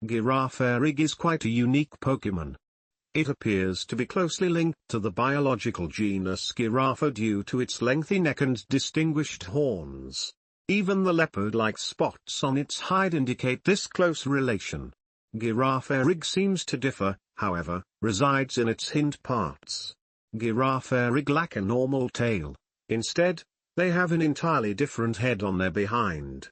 Girafarig is quite a unique Pokémon. It appears to be closely linked to the biological genus Giraffa due to its lengthy neck and distinguished horns. Even the leopard-like spots on its hide indicate this close relation. Girafarig seems to differ, however, resides in its hind parts. Girafarig lack a normal tail. Instead, they have an entirely different head on their behind.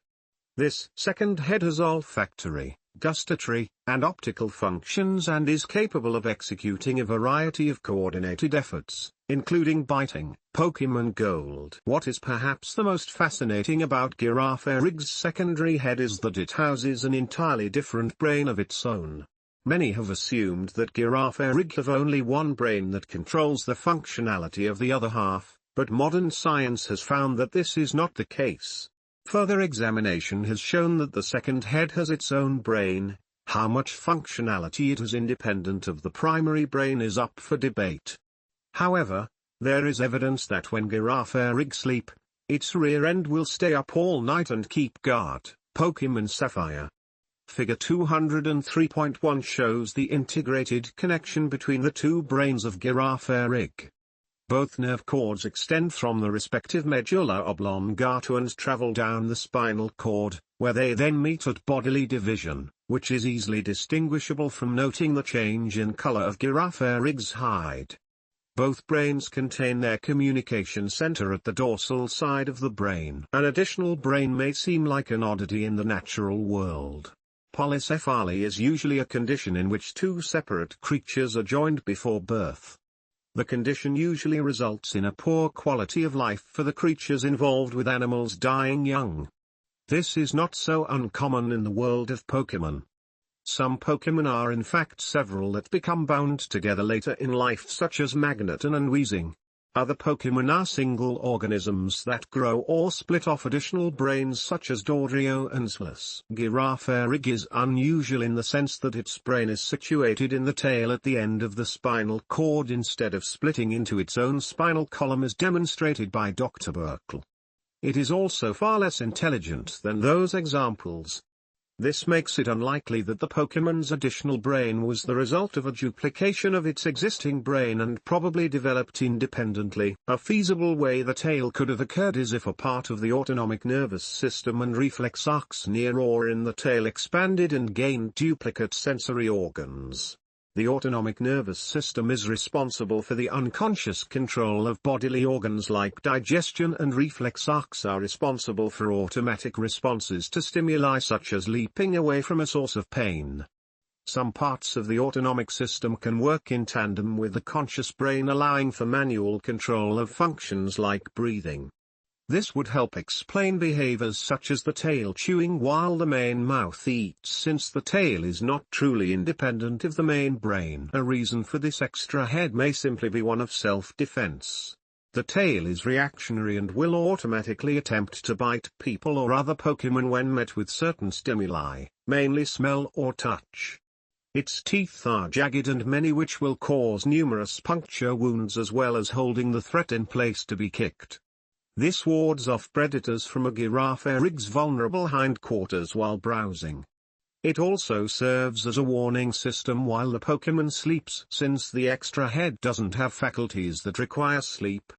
This second head has olfactory, gustatory, and optical functions and is capable of executing a variety of coordinated efforts, including biting. Pokémon Gold. What is perhaps the most fascinating about Girafarig's secondary head is that it houses an entirely different brain of its own. Many have assumed that Girafarig have only one brain that controls the functionality of the other half, but modern science has found that this is not the case. Further examination has shown that the second head has its own brain. How much functionality it has independent of the primary brain is up for debate. However, there is evidence that when Girafarig sleep, its rear end will stay up all night and keep guard. Pokémon Sapphire. Figure 203.1 shows the integrated connection between the two brains of Girafarig. Both nerve cords extend from the respective medulla oblongata and travel down the spinal cord, where they then meet at bodily division, which is easily distinguishable from noting the change in color of Girafarig's hide. Both brains contain their communication center at the dorsal side of the brain. An additional brain may seem like an oddity in the natural world. Polycephaly is usually a condition in which two separate creatures are joined before birth. The condition usually results in a poor quality of life for the creatures involved, with animals dying young. This is not so uncommon in the world of Pokémon. Some Pokémon are in fact several that become bound together later in life, such as Magneton and Weezing. Other Pokémon are single organisms that grow or split off additional brains, such as Dodrio and Slas. Girafarig is unusual in the sense that its brain is situated in the tail at the end of the spinal cord instead of splitting into its own spinal column as demonstrated by Dr. Burkle. It is also far less intelligent than those examples. This makes it unlikely that the Pokémon's additional brain was the result of a duplication of its existing brain and probably developed independently. A feasible way the tail could have occurred is if a part of the autonomic nervous system and reflex arcs near or in the tail expanded and gained duplicate sensory organs. The autonomic nervous system is responsible for the unconscious control of bodily organs like digestion, and reflex arcs are responsible for automatic responses to stimuli such as leaping away from a source of pain. Some parts of the autonomic system can work in tandem with the conscious brain, allowing for manual control of functions like breathing. This would help explain behaviors such as the tail chewing while the main mouth eats, since the tail is not truly independent of the main brain. A reason for this extra head may simply be one of self-defense. The tail is reactionary and will automatically attempt to bite people or other Pokémon when met with certain stimuli, mainly smell or touch. Its teeth are jagged and many, which will cause numerous puncture wounds as well as holding the threat in place to be kicked. This wards off predators from a Girafarig's vulnerable hindquarters while browsing. It also serves as a warning system while the Pokémon sleeps, since the extra head doesn't have faculties that require sleep.